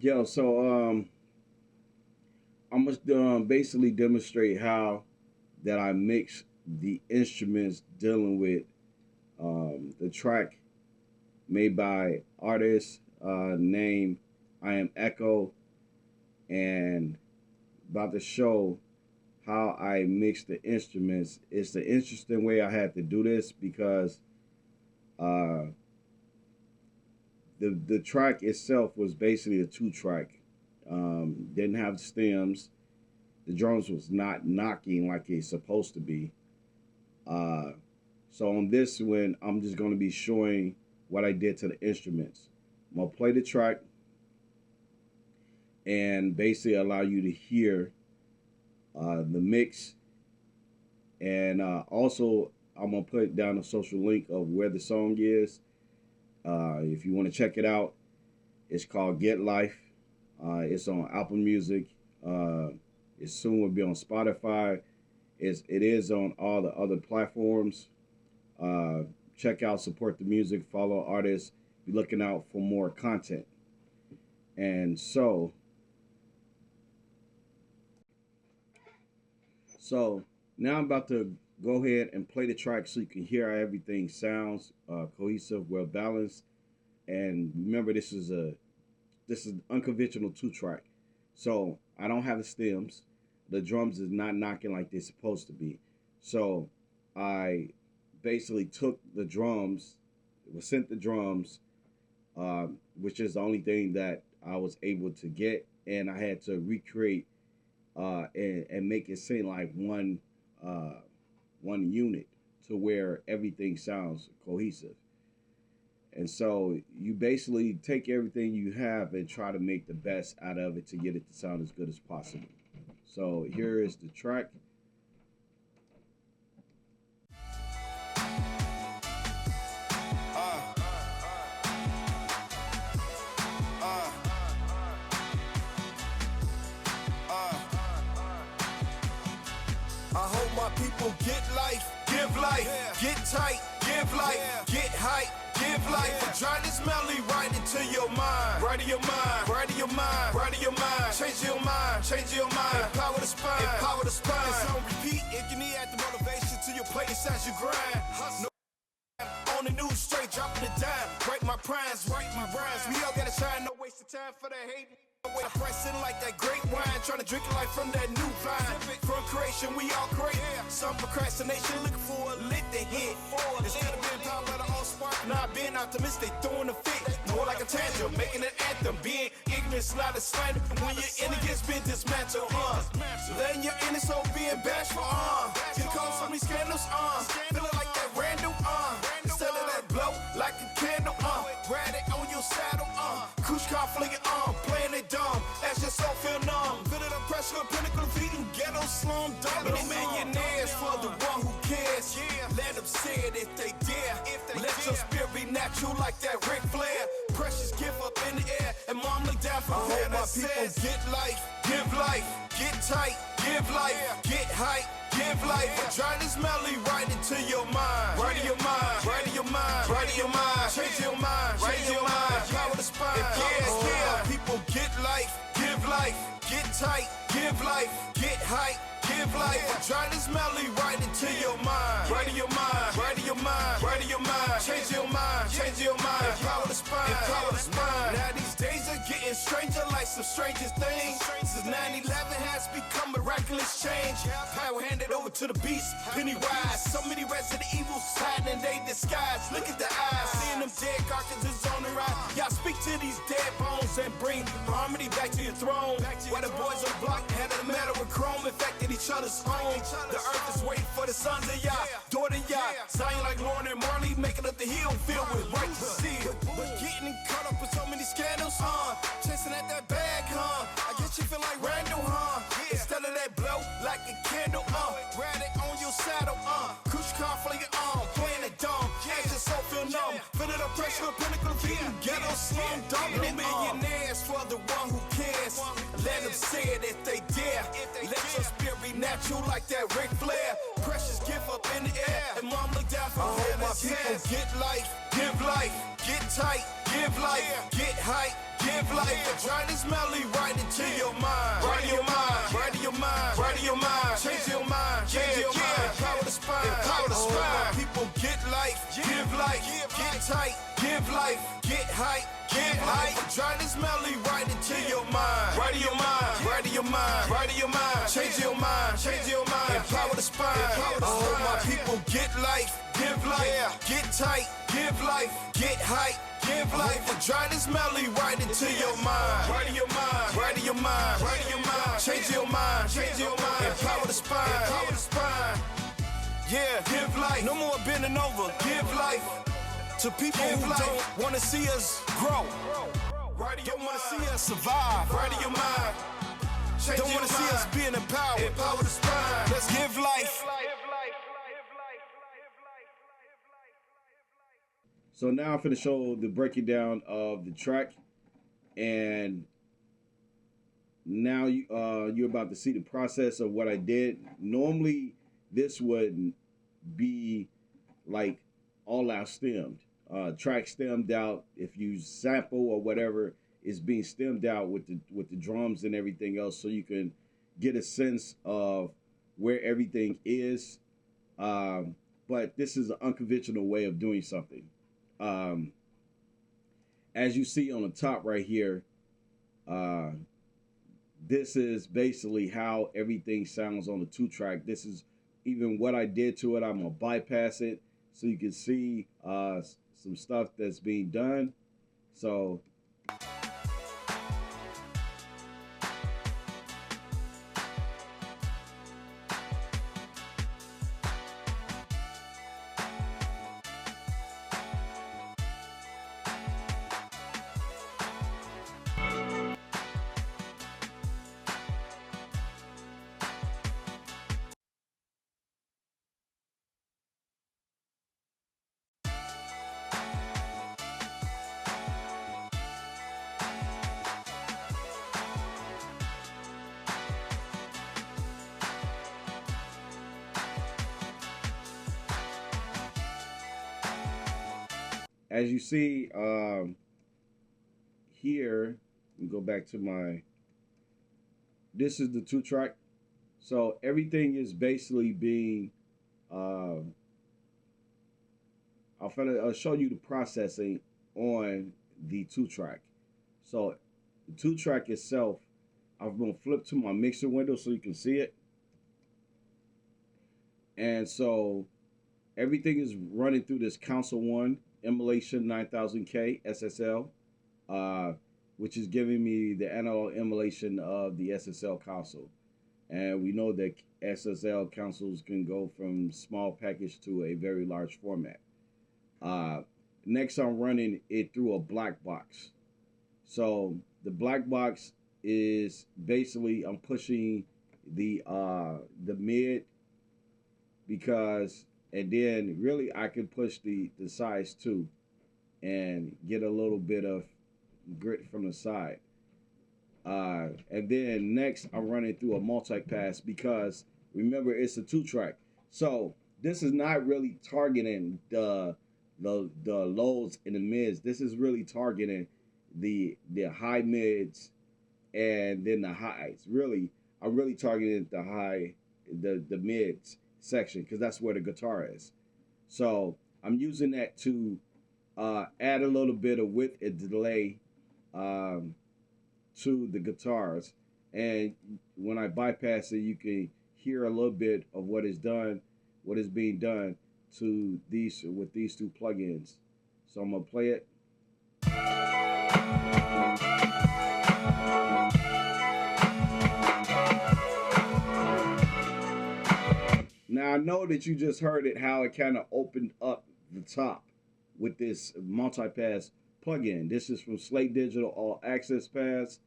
Yo, I'm gonna basically demonstrate how that I mix the instruments dealing with the track made by artist named iamEcho, and about to show how I mix the instruments. It's the interesting way I had to do this because uh, the track itself was basically a two track. Didn't have stems. The drums was not knocking like it's supposed to be. Uh, so on this one, I'm just going to be showing what I did to the instruments. I'm gonna play the track and basically allow you to hear the mix, and also I'm gonna put down a social link of where the song is. If you want to check it out, it's called Get Life. It's on Apple Music. Uh, it soon will be on Spotify. It is on all the other platforms. Uh, Check out, support the music, follow artists. Be looking out for more content. And so now I'm about to go ahead and play the track so you can hear how everything sounds cohesive, well balanced. And remember, this is unconventional two track. So I don't have the stems. The drums is not knocking like they're supposed to be. So I basically took the drums, was sent the drums, which is the only thing that I was able to get, and I had to recreate and make it seem like one unit to where everything sounds cohesive. And so you basically take everything you have and try to make the best out of it to get it to sound as good as possible. So here is the track. I hope my people get life, give life, get tight, give life, get hype, give life. Drown this melody right into your mind, right in your mind, right in your mind, right in your mind. Change your mind, change your mind. Empower the spine, empower the spine. It's on repeat. Engineer at the motivation to your place as you grind. No on the news, straight dropping the dime. Break my primes, write my rhymes. We all gotta shine, no waste of time for that hating. I press in like that great wine, trying to drink it like from that new vine. From creation, we all create. Some procrastination, looking for a lit to hit. Instead of being powered by the all spark, not being optimistic, throwing a fit. More like a tantrum, making an anthem. Being ignorant, not a slander. When your inner gets been dismantled, letting your inner soul being bashful, get caught so many scandals, feeling like that random, instead of that blow, like a candle, ride it on your saddle, Kush car flinging, playing it dumb, as your soul feel numb. Feel it up pressure, pinnacle of feeding, ghetto slum, double. No millionaires for the one who cares. Let them say it if they dare. Let your spirit be natural like that Ric Flair. Precious gift up in the air, and mom look down from there. My people get life, give life, get tight, give life, get hype. Give life, drown this melody right into your mind, right in your mind, right in your mind, right in your mind. Change your mind, change your mind. Power the spine, yeah. People get life, get tight, give life, get hype. Give life, drown this melody right into your mind, right in your mind, right in your mind, right in your mind. Change your mind, change your mind. Empower the spine, empower the spine. Now these days are getting stranger, like some strangest things. Since 9/11 has become miraculous change. Power handed over to the beast, Pennywise. So many resident evils hiding in they disguise. Look at the eyes, seeing them dead carcasses on the rise. Y'all speak to these dead bones and bring harmony back to your throne. While the boys on block had a matter with chrome infected each other's home. The earth is waiting for the sons of Yah, daughter Yah. Zion like Lauren and Marley, making up the hill filled with righteous zeal. But getting caught up in so many scandals, chasing at that bag, I guess you feel like Randall, instead of that blow, like a candle, ride it on your saddle, Kush car flinging, playing it dumb, as your soul feel numb. Feel it up pressure, pinnacle of feeding, ghetto slum, dominant. No millionaires for the one who cares. Let them say it if they dare. Let your spirit be natural like that Ric Flair. Precious gift up in the air, and mom look down from there. My people get life, give life, get tight, give life, get hype. Give life, Drown this melody right into your mind. Right in your mind. Right in your mind. Right in your mind. Change your mind. Change your mind. Empower the spine. Empower the spine. People get life. Give life. Get tight. Give life. Get hype. Get hype. Drown this melody right into your mind. Right in your mind. Right in your mind. Right in your mind. Change your mind. Change your mind. Empower the spine. I hope my people get life. Give life. Get tight. Give life. Get hype. Give life. Drown this melody right into your mind. Right in your mind. Right in your mind. Right in your mind. Change your mind. Change your mind. Empower the spine. Empower the spine. Yeah. Give life. No more bending over. Give life. To people who don't want to see us grow. Don't want to see us survive. Right in your mind. Don't want to see us being empowered. Empower the spine. Let's give life. So now I'm going to show the breaking down of the track, and now you're about to see the process of what I did. Normally, this would be like all out stemmed, track stemmed out. If you sample or whatever is being stemmed out with the drums and everything else, so you can get a sense of where everything is. But this is an unconventional way of doing something. As you see on the top right here, this is basically how everything sounds on the 2-track. This is even what I did to it. I'm gonna bypass it so you can see some stuff that's being done. So as you see here, go back to this is the 2-track. So everything is basically being, I'll show you the processing on the 2-track. So the 2-track itself, I'm going to flip to my mixer window so you can see it. And so everything is running through this Console 1 emulation 9000K SSL, which is giving me the analog emulation of the SSL console. And we know that SSL consoles can go from small package to a very large format. Next, I'm running it through a black box. So the black box is basically, I'm pushing the mid, because, and then really I can push the sides too and get a little bit of grit from the side. And then next I'm running through a multi-pass, because remember it's a 2-track. So this is not really targeting the lows and the mids. This is really targeting the high mids and then the highs. Really, I'm really targeting the mids section, because that's where the guitar is. So I'm using that to add a little bit of width and delay to the guitars, and when I bypass it, you can hear a little bit of what is being done to these with these 2 plugins. So I'm gonna play it. Now I know that you just heard it, how it kind of opened up the top with this multi-pass plugin. This is from Slate Digital All Access Pass,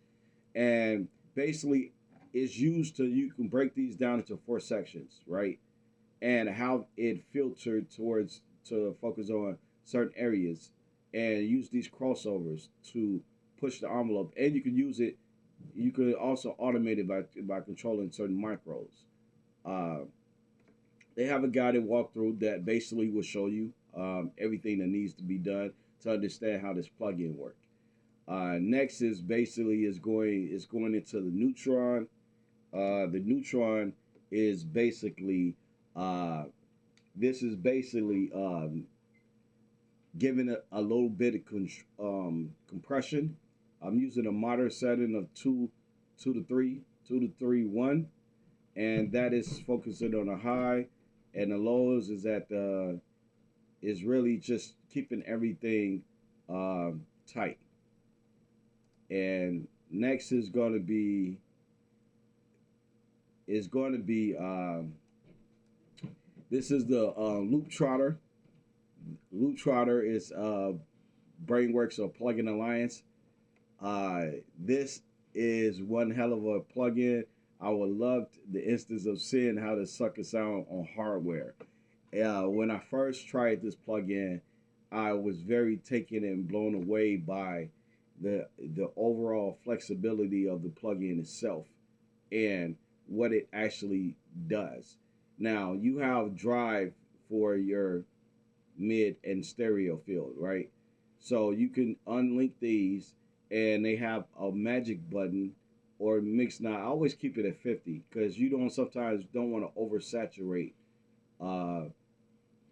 and basically it's used to, you can break these down into 4 sections, right? And how it filtered towards to focus on certain areas, and use these crossovers to push the envelope. And you can use it, you could also automate it by controlling certain micros. They have a guided walkthrough that basically will show you everything that needs to be done to understand how this plugin works. Next is basically is going into the neutron. The neutron is basically uh, this is basically giving it a little bit of compression. I'm using a moderate setting of two to three one, and that is focusing on a high, and the lows is at is really just keeping everything tight. And next is going to be this is the loop trotter. Loop trotter is Brainworks or plugin alliance. This is one hell of a plugin. I would love the instance of seeing how the sucker sound on hardware. When I first tried this plugin, I was very taken and blown away by the overall flexibility of the plugin itself and what it actually does. Now you have drive for your mid and stereo field, right? So you can unlink these, and they have a magic button or mix. Now I always keep it at 50 because you don't sometimes don't want to oversaturate uh,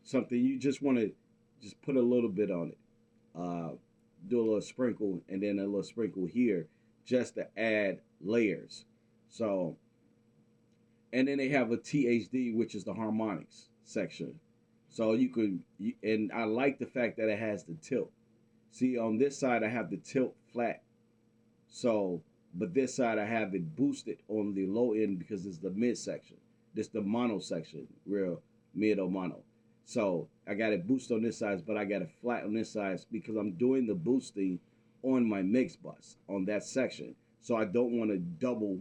something. You just want to just put a little bit on it. Uh, do a little sprinkle and then a little sprinkle here just to add layers. So, and then they have a THD, which is the harmonics section. So and I like the fact that it has the tilt. See, on this side, I have the tilt flat. So, but this side, I have it boosted on the low end because it's the mid section. This the mono section, real mid or mono. So I got it boost on this side, but I got it flat on this side because I'm doing the boosting on my mix bus on that section. So I don't want to double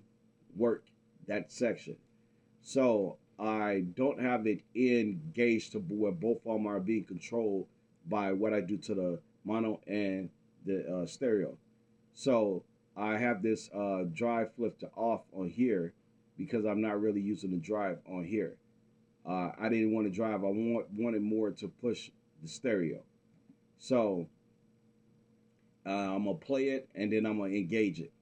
work that section. So I don't have it engaged to where both of them are being controlled by what I do to the mono and the stereo. So I have this drive flip to off on here because I'm not really using the drive on here. I didn't want to drive. I wanted more to push the stereo. So I'm going to play it and then I'm going to engage it.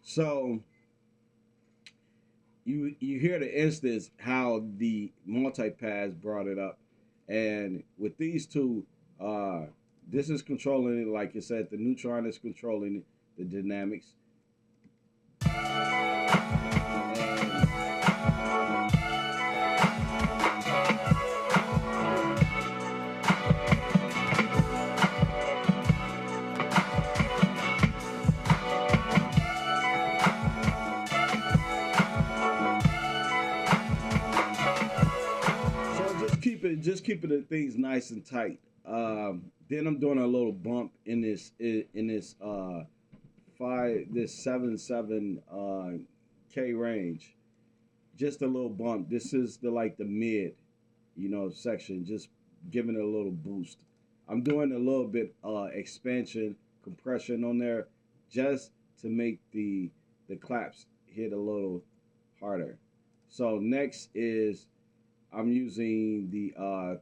So you hear the instance how the multipass brought it up, and with these two, this is controlling it like you said. The neutron is controlling the dynamics. Just keeping the things nice and tight. Then I'm doing a little bump in this 7 K range. Just a little bump. This is the mid, section. Just giving it a little boost. I'm doing a little bit expansion, compression on there, just to make the claps hit a little harder. So next is I'm using the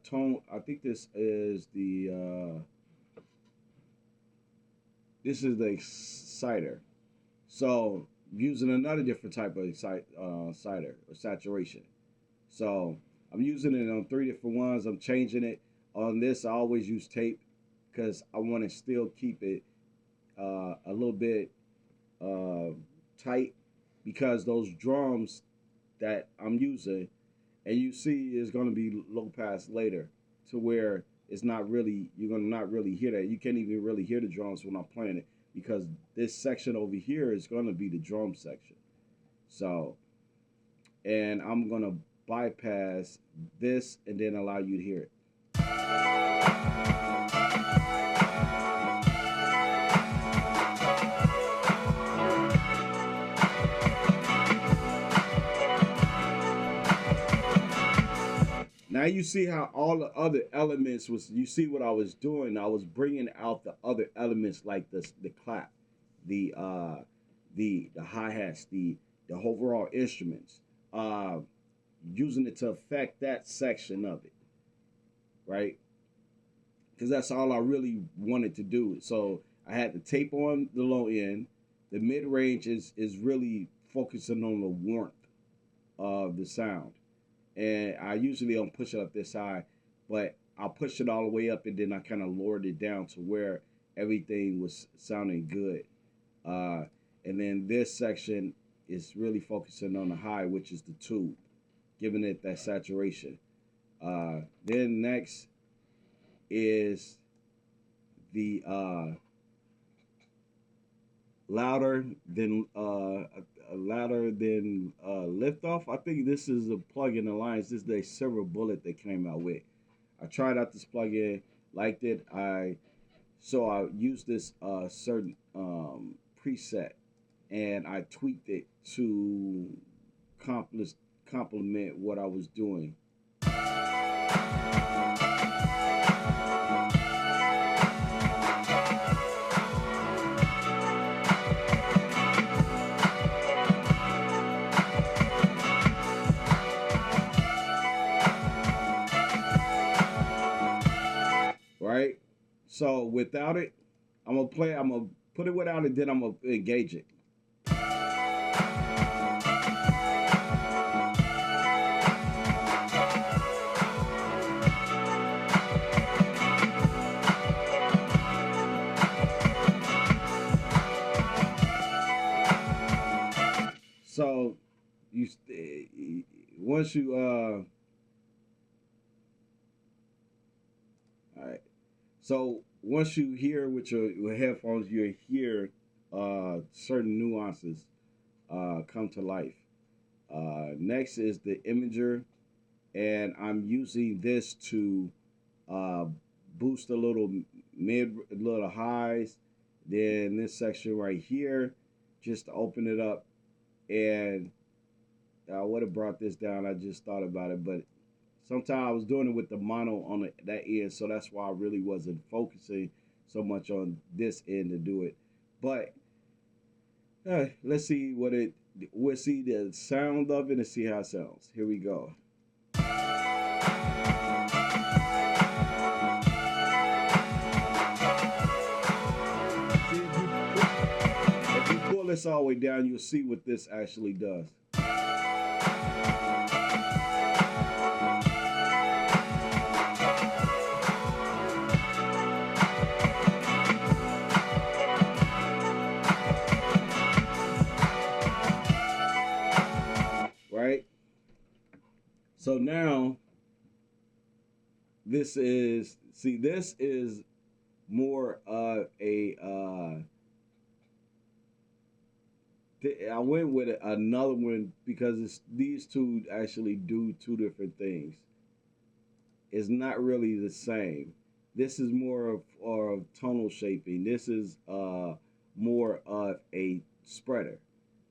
tone. I think this is the exciter. So using another different type of exciter or saturation. So I'm using it on 3 different ones. I'm changing it. On this, I always use tape because I want to still keep it a little bit tight because those drums that I'm using, and you see is going to be low pass later to where it's not really, you're going to not really hear that. You can't even really hear the drums when I'm playing it because this section over here is going to be the drum section. So, and I'm going to bypass this and then allow you to hear it. Now you see how all the other elements was. You see what I was doing. I was bringing out the other elements like the clap, the the hi hats, the overall instruments, uh, using it to affect that section of it, right? Because that's all I really wanted to do. So I had the tape on the low end. The mid range is really focusing on the warmth of the sound, and I usually don't push it up this high, but I'll push it all the way up, and then I kind of lowered it down to where everything was sounding good. Uh, and then this section is really focusing on the high, which is the tube, giving it that saturation. Then next is the louder than liftoff. I think this is a plugin alliance. This is a silver bullet they came out with. I tried out this plugin, liked it. I used this certain preset, and I tweaked it to complement what I was doing. Right? So without it, I'm gonna play. I'm gonna put it without it. Then I'm gonna engage it. So you once you all right. So once you hear with your headphones, you hear certain nuances come to life. Next is the imager, and I'm using this to uh, boost a little a little highs. Then this section right here, just to open it up, and I would have brought this down. I just thought about it, but sometimes I was doing it with the mono on that end, so that's why I really wasn't focusing so much on this end to do it. But let's see what it. We'll see the sound of it and see how it sounds. Here we go. See, if you pull this all the way down, you'll see what this actually does. Right? So now this is more of a I went with another one because these two actually do two different things. It's not really the same. This is more of tonal shaping. This is more of a spreader.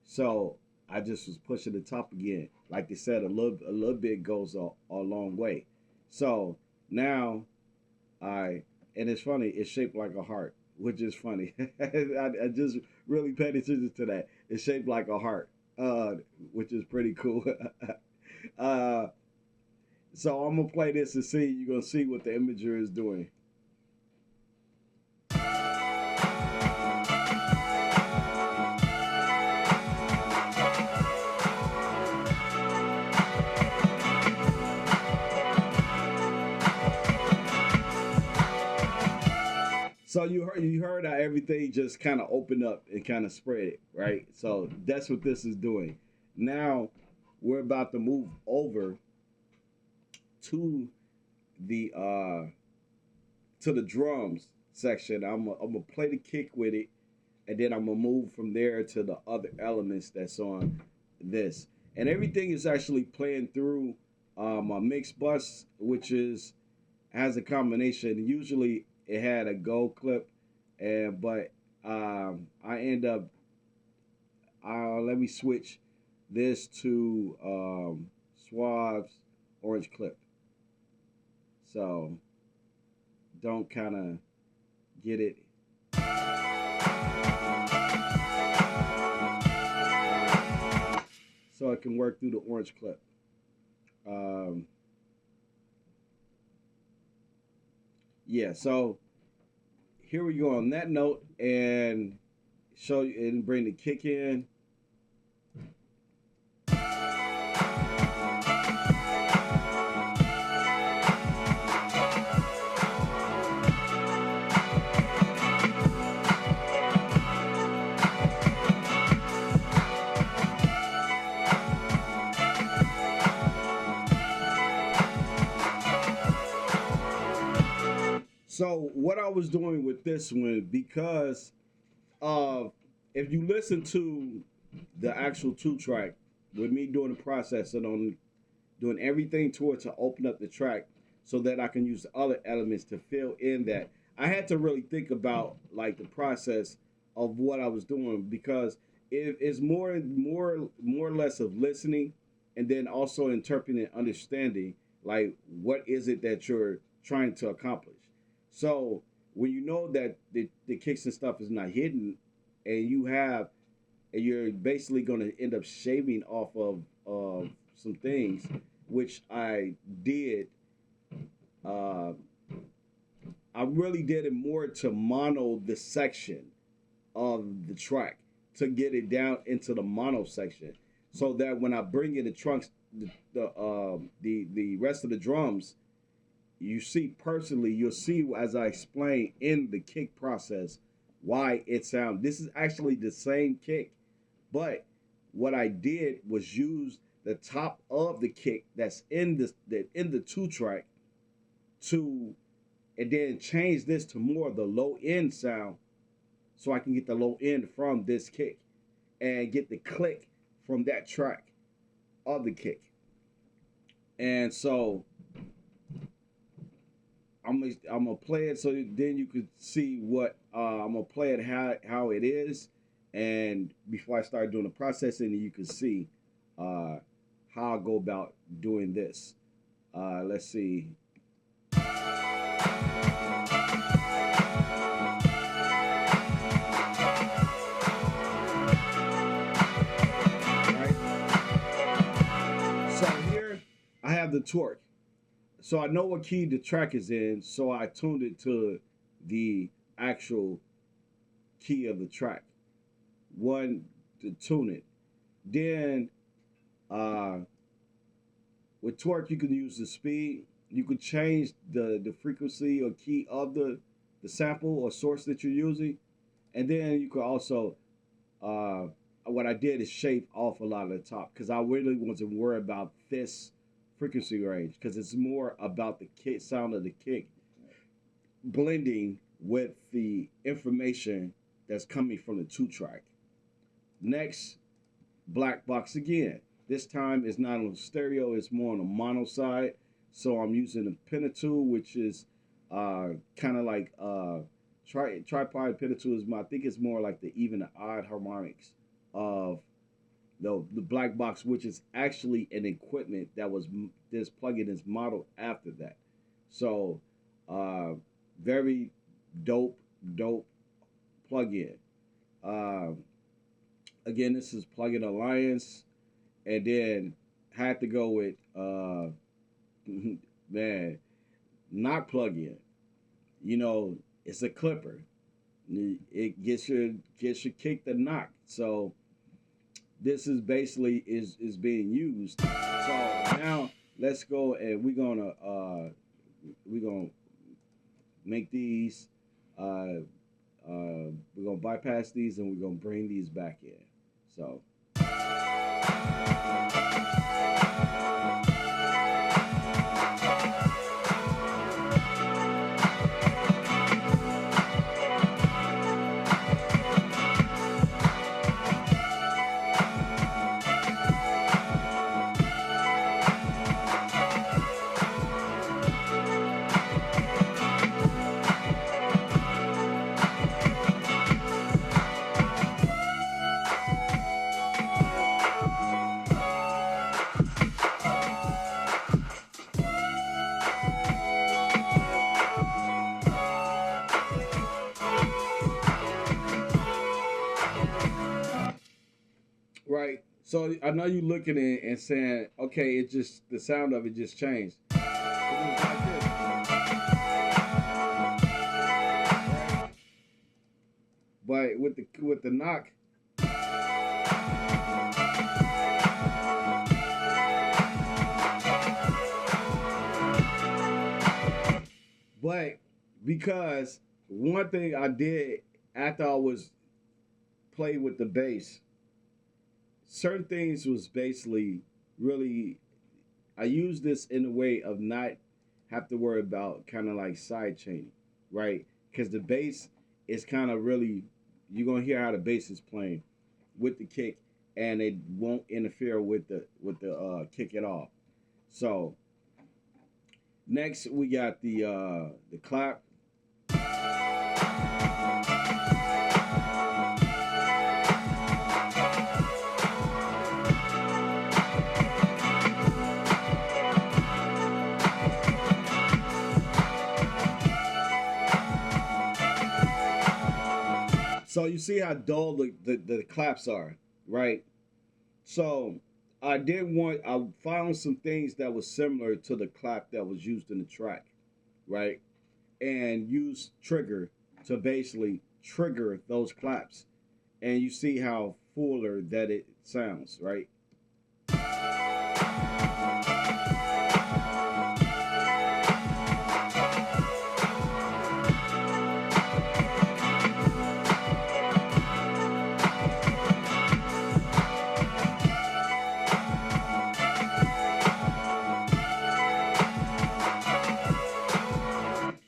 So I just was pushing the top again. Like they said, a little bit goes a long way. So now and it's funny, it's shaped like a heart, which is funny. I just really paid attention to that. It's shaped like a heart, which is pretty cool. uh, so I'm gonna play this and see. You're gonna see what the imager is doing. So you heard how everything just kind of opened up and kind of spread, right? So that's what this is doing. Now we're about to move over to the drums section. I'm gonna play the kick with it, and then I'm gonna move from there to the other elements that's on this. And everything is actually playing through my mix bus, which has a combination. Usually it had a gold clip, but I end up let me switch this to Suave's orange clip. So don't kind of get it. So it can work through the orange clip. Um, yeah, so here we go on that note and show you and bring the kick in. So what I was doing with this one, because if you listen to the actual 2 track, with me doing the process and on doing everything to it to open up the track so that I can use the other elements to fill in that, I had to really think about like the process of what I was doing, because it's more or less of listening and then also interpreting and understanding like what is it that you're trying to accomplish. So when you know that the kicks and stuff is not hidden, and you're basically going to end up shaving off of some things, which I did. Uh, I really did it more to mono the section of the track to get it down into the mono section, so that when I bring in the trunks, the rest of the drums, you see personally, you'll see as I explain in the kick process why it sounds. This is actually the same kick, but what I did was use the top of the kick that's in the 2 track to, and then change this to more of the low end sound, so I can get the low end from this kick and get the click from that track of the kick. And so I'm gonna play it so then you could see what I'm gonna play it how it is, and before I start doing the processing, you can see how I go about doing this. Let's see. Right. So here I have the torque. So I know what key the track is in, so I tuned it to the actual key of the track. One, to tune it. Then with torque, you can use the speed. You could change the frequency or key of the sample or source that you're using. And then you could also, what I did is shave off a lot of the top, because I really wasn't worried about this frequency range, because it's more about the kick sound of the kick blending with the information that's coming from the 2 track. Next, black box again. This time it's not on stereo, it's more on the mono side. So I'm using the Pentatool, which is kind of like tripod Pentatool is I think it's more like the even the odd harmonics of the black box, which is actually an equipment that was, this plugin is modeled after that. So very dope plugin. Again, this is Plugin Alliance, and then had to go with man, knock plugin. You know, it's a clipper. It gets your kick to knock. So this is basically is being used. So now let's go, and we're gonna make these. We're gonna bypass these, and we're gonna bring these back in. So. So I know you looking at it and saying, okay, it just the sound of it just changed. It was like this, right? But with the knock, but because one thing I did after I was played with the bass, certain things was basically really I use this in a way of not have to worry about kind of like side chaining, right? Because the bass is kind of really you're gonna hear how the bass is playing with the kick, and it won't interfere with the kick at all. So next we got the clap. So you see how dull the claps are, right? So I found some things that was similar to the clap that was used in the track, right? And use trigger to basically trigger those claps. And you see how fuller that it sounds, right?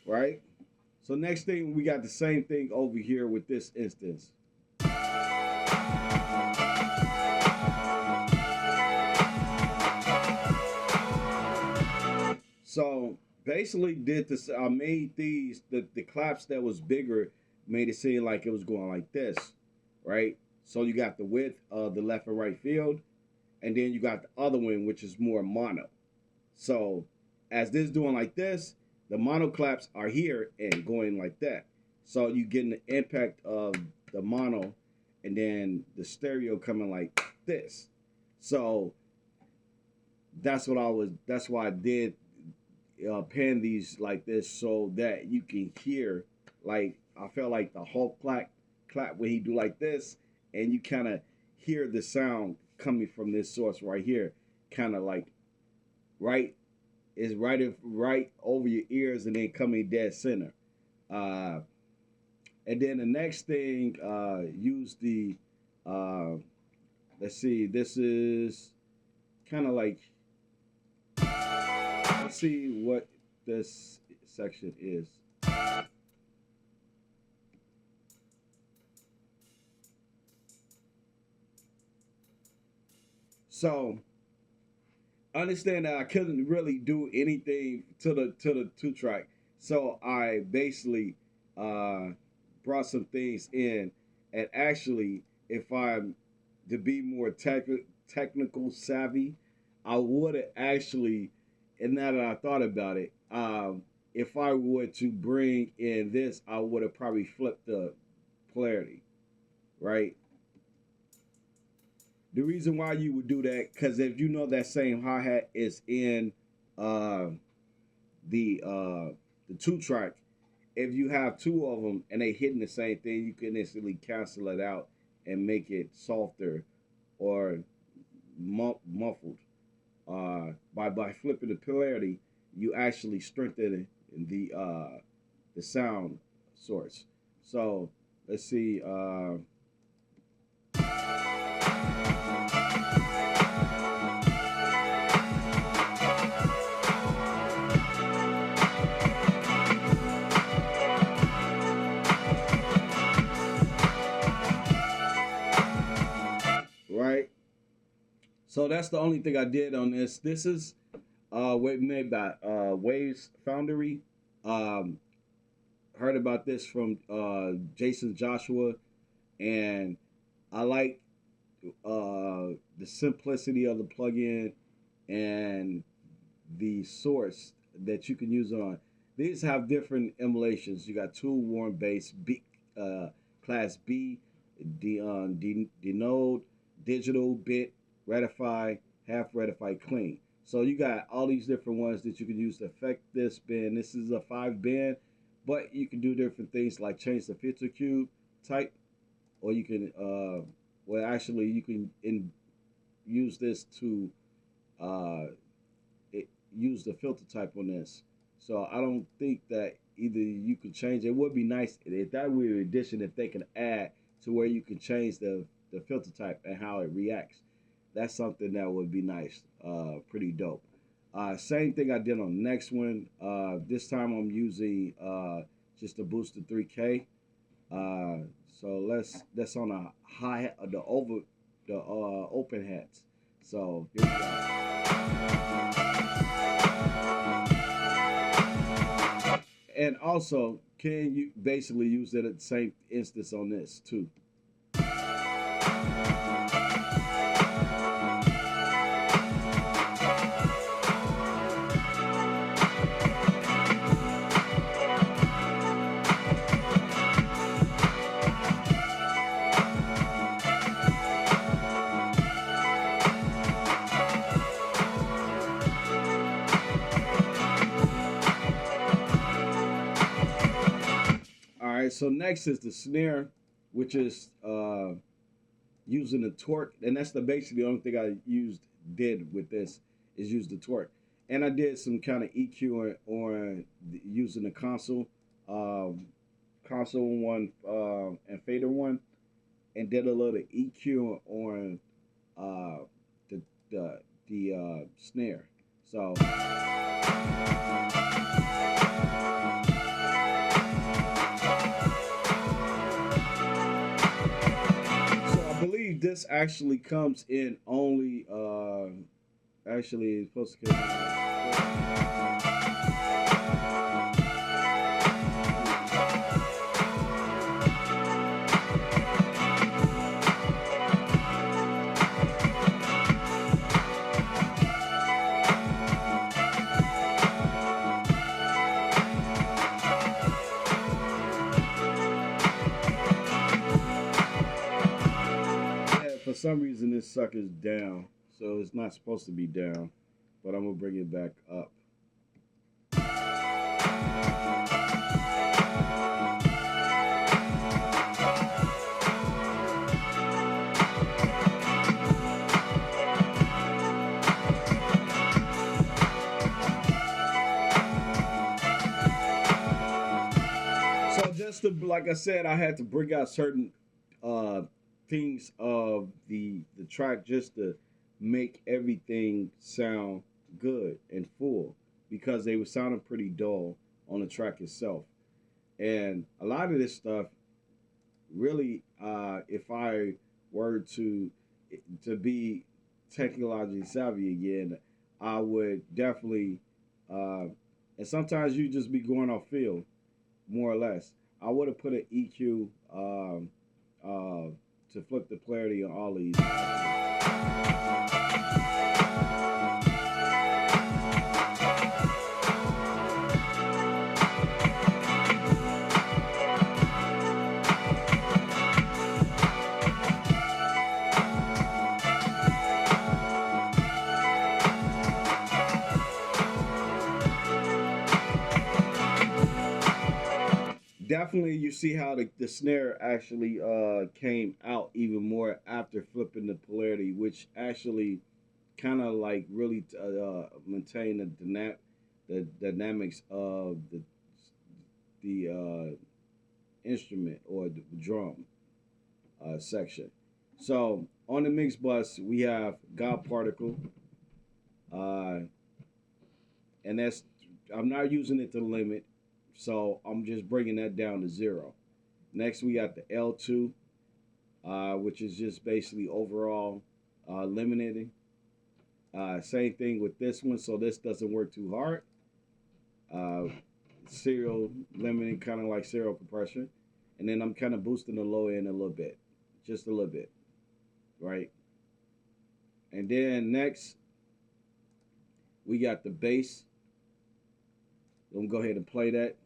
Right? So next thing we got the same thing over here with this instance. So basically did this I made these the claps that was bigger made it seem like it was going like this, right? So you got the width of the left and right field, and then you got the other one which is more mono. So as this doing like this, the mono claps are here and going like that. So you getting the impact of the mono and then the stereo coming like this. So that's why I did pen these like this so that you can hear like I felt like the Hulk clap when he do like this, and you kind of hear the sound coming from this source right here, kind of like right is right over your ears and then coming dead center. Uh, and then the next thing, use the uh, let's see, this is kind of like let's see what this section is. So understand that I couldn't really do anything to the two track. So I basically uh, brought some things in, and actually, if I'm to be more technical savvy, I would have actually, and now that I thought about it, if I were to bring in this, I would have probably flipped the polarity, right? The reason why you would do that, because if you know that same hi hat is in uh, the uh, the two track, if you have two of them and they hitting the same thing, you can instantly cancel it out and make it softer or muffled. By flipping the polarity, you actually strengthen the sound source. So let's see. Right. So that's the only thing I did on this. This is made by Waves Foundry. Um, heard about this from Jason Joshua, and I like the simplicity of the plugin and the source that you can use on. These have different emulations. You got tool worn bass, B, class B, Denode, digital bit, ratify, half ratify, clean. So you got all these different ones that you can use to affect this bend. This is a 5 bend, but you can do different things like change the filter cube type, or you can, well, actually, you can use this to uh, use the filter type on this. So I don't think that either you can change. It would be nice if that were an addition if they can add to where you can change the filter type and how it reacts. That's something that would be nice. Pretty dope. Same thing I did on the next one. This time I'm using just a boosted 3K. So that's on a high the open hats. So here we go. And also, can you basically use that at the same instance on this too? All right, so next is the snare, which is using the torque, and that's basically the only thing I did with this is use the torque, and I did some kind of EQ on using the console one and fader one, and did a little EQ on uh, the snare. So. I believe this actually comes in only actually it's supposed to come for some reason this sucker's down, so it's not supposed to be down, but I'm gonna bring it back up. So just to, like I said, I had to bring out certain things of the track just to make everything sound good and full, because they were sounding pretty dull on the track itself. And a lot of this stuff really, if I were to be technologically savvy again, I would definitely and sometimes you just be going off feel, more or less. I would have put an EQ to flip the polarity on all these. Definitely, you see how the snare actually came out even more after flipping the polarity, which actually kind of like really maintain the dynamics of the instrument or the drum section. So on the mix bus we have God Particle, uh, and that's, I'm not using it to the limit. So I'm just bringing that down to 0. Next, we got the L2, which is just basically overall limiting. Same thing with this one, so this doesn't work too hard. Serial limiting, kind of like serial compression. And then I'm kind of boosting the low end a little bit, just a little bit, right? And then next, we got the bass. I'm going to go ahead and play that.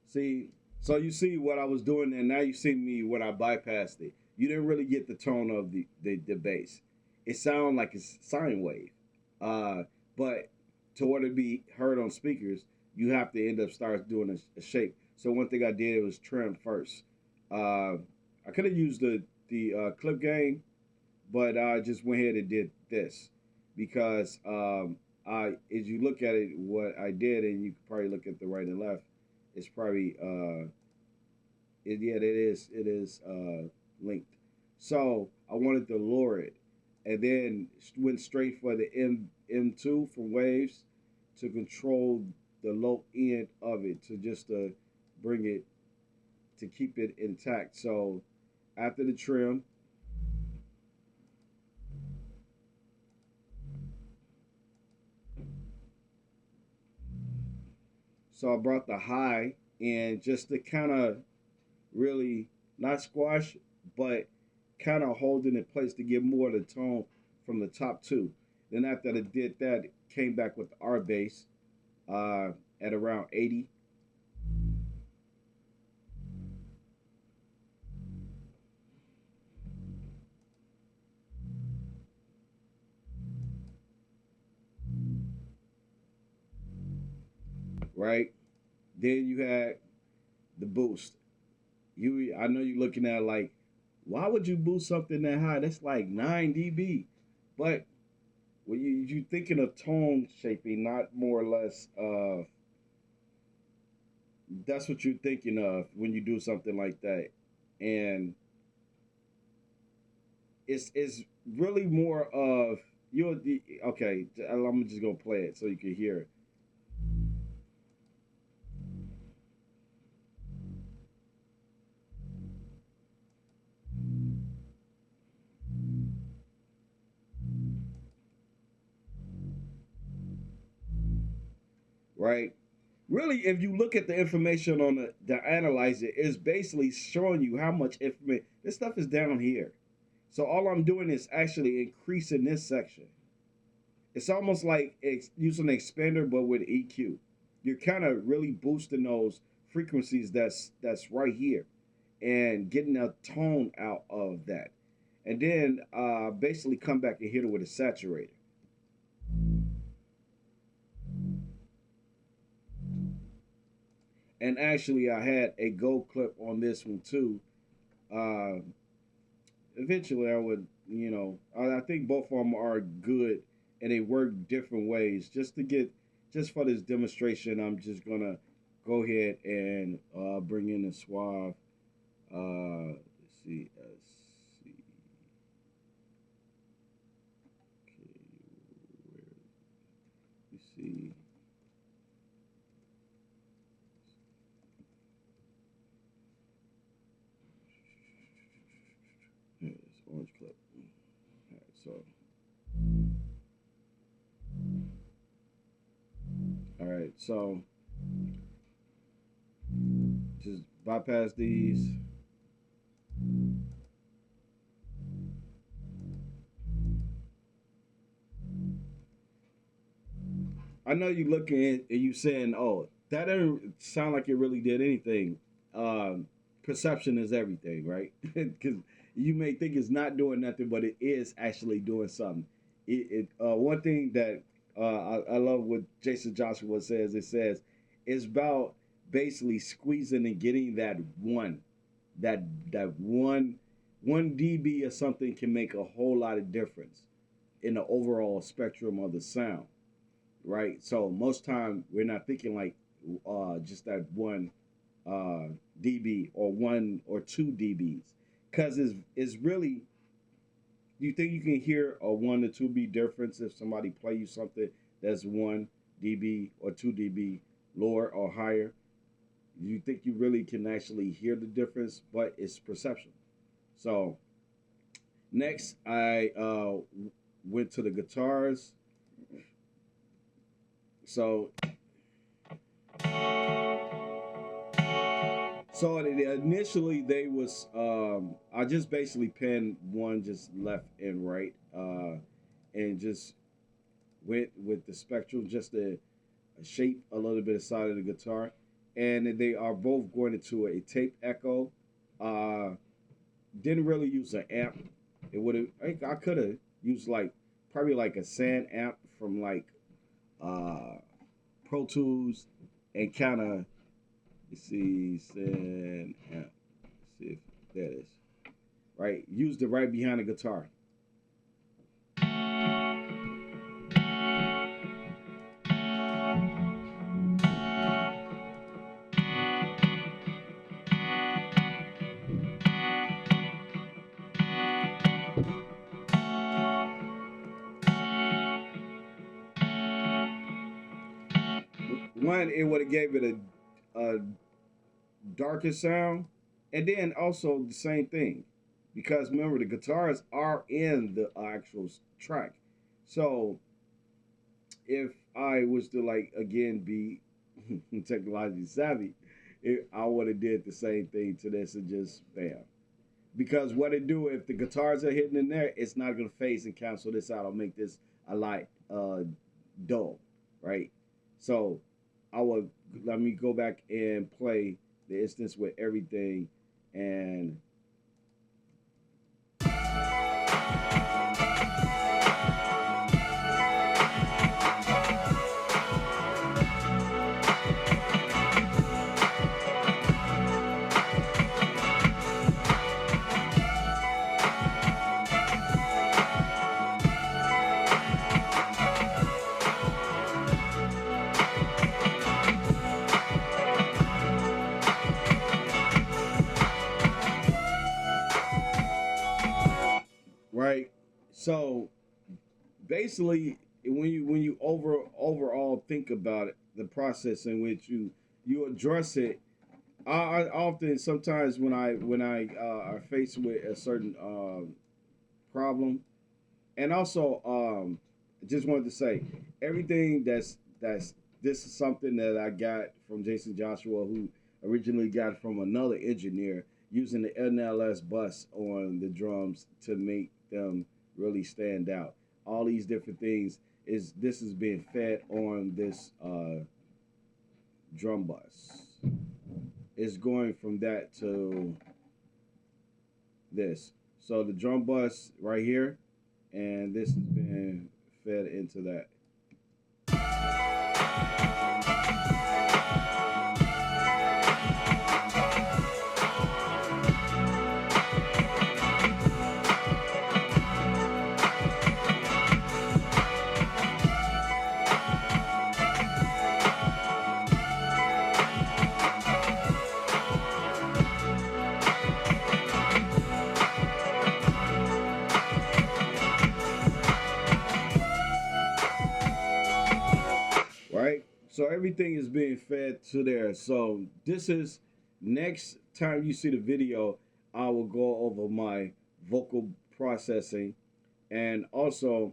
See, so you see what I was doing, and now you see me when I bypassed it. You didn't really get the tone of the bass. It sounded like it's sine wave, uh, but to order to be heard on speakers, you have to end up start doing a shape. So one thing I did was trim first. Uh, I could have used the clip gain, but I just went ahead and did this because as you look at it, what I did, and you could probably look at the right and left, it's probably it is linked. So I wanted to lower it, and then went straight for the M2 from waves to control the low end of it to just bring it to keep it intact. So after the trim, so I brought the high in just to kind of really not squash, but kind of hold it in place to get more of the tone from the top two. Then after I did that, it came back with the R bass uh, at around 80. Right? Then you had the boost. I know you're looking at like, why would you boost something that high? That's like 9 dB. But when you thinking of tone shaping, not more or less. That's what you're thinking of when you do something like that, and it's really more of you're okay. I'm just gonna play it so you can hear it. Right? Really, if you look at the information on the analyzer, it's basically showing you how much information. This stuff is down here. So all I'm doing is actually increasing this section. It's almost like using an expander but with EQ. You're kind of really boosting those frequencies that's right here and getting a tone out of that. And then basically come back and hit it with a saturator. And actually, I had a gold clip on this one too. Uh, Eventually, I would, I think both of them are good and they work different ways. Just for this demonstration, I'm just gonna go ahead and bring in the suave. Let's see, see. Okay, you see. Here's orange clip. All right, so all right, so just bypass these. I know you looking at and you saying, "Oh, that didn't sound like it really did anything." Um, Perception is everything, right? Because you may think it's not doing nothing, but it is actually doing something. One thing that I love what Jason Joshua says. It says it's about basically squeezing and getting that one, that that one dB or something can make a whole lot of difference in the overall spectrum of the sound, right? So most time we're not thinking like just that one uh, dB or 1 or 2 dBs, because it's really, you think you can hear a 1 to 2 B difference if somebody play you something that's 1 dB or 2 dB lower or higher? You think you really can actually hear the difference? But it's perception. So next, I went to the guitars. So So initially they was I just basically pinned one just left and right, and just went with the spectral just to shape a little bit of side of the guitar, and they are both going into a tape echo. Uh, didn't really use an amp. It would have. I could have used like probably like a sand amp from like uh, Pro Tools, and kind of see sand amp. Let's see if that is right. Used it right behind the guitar. One, it would have gave it a darker sound, and then also the same thing, because remember the guitars are in the actual track. So if I was to like again be technologically savvy, I would have did the same thing to this and just bam. Because what it do if the guitars are hitting in there, it's not gonna phase and cancel this out. I'll make this a light dull, right? So I would let me go back and play the instance with everything and right. So basically, when you overall think about it, the process in which you address it, I often sometimes when I are faced with a certain problem, and also just wanted to say everything that's this is something that I got from Jason Joshua, who originally got it from another engineer using the NLS bus on the drums to make them really stand out. All these different things is this is being fed on this drum bus. It's going from that to this. So the drum bus right here, and this is being fed into that. Right? So everything is being fed to there. So this is next time you see the video, I will go over my vocal processing, and also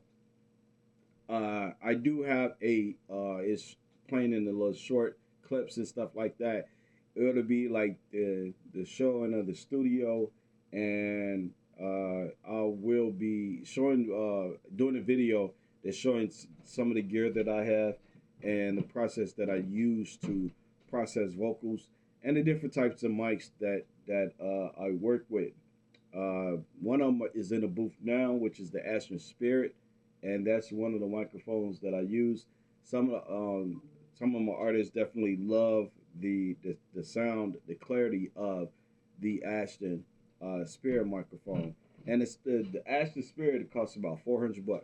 I do have a it's playing in the little short clips and stuff like that. It'll be like the showing of the studio, and I will be showing doing a video that's showing some of the gear that I have and the process that I use to process vocals and the different types of mics that I work with. One of them is in the booth now, which is the Ashton Spirit, and that's one of the microphones that I use. Some of my artists definitely love the sound, the clarity of the Ashton Spirit microphone, and it's the Ashton Spirit. It costs about $400,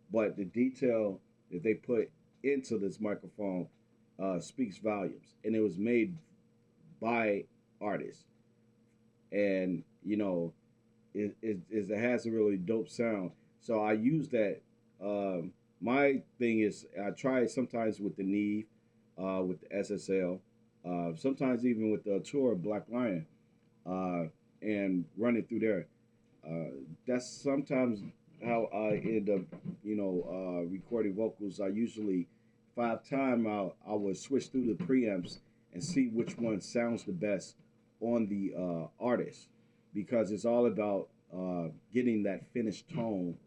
but the detail that they put into this microphone speaks volumes, and it was made by artists, and it has a really dope sound. So I use that. My thing is I try it sometimes with the Neve, with the SSL, sometimes even with the Tour Black Lion, and run it through there. That's sometimes how I end up, recording vocals. I usually, if I have time, I will switch through the preamps and see which one sounds the best on the artist, because it's all about getting that finished tone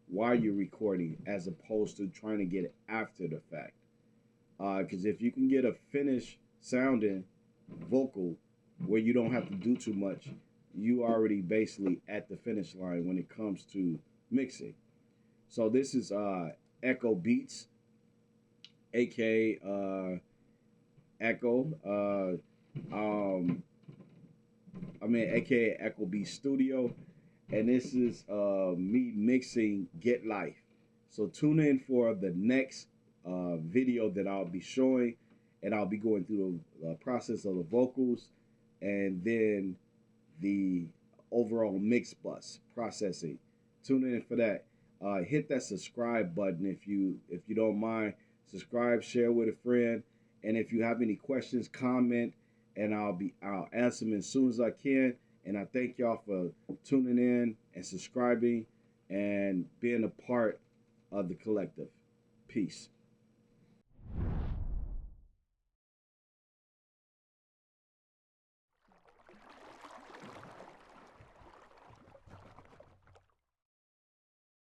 while you're recording, as opposed to trying to get it after the fact. Because if you can get a finished sounding vocal where you don't have to do too much. You already basically at the finish line when it comes to mixing. So this is Echo Beats, aka Echo. Um, aka Echo Beats Studio, and this is me mixing Get Life. So tune in for the next video that I'll be showing, and I'll be going through the process of the vocals, and then the overall mix bus processing. Tune in for that. Hit that subscribe button if you don't mind. Subscribe, share with a friend, and if you have any questions, comment, and I'll answer them as soon as I can. And I thank y'all for tuning in and subscribing and being a part of the collective. Peace.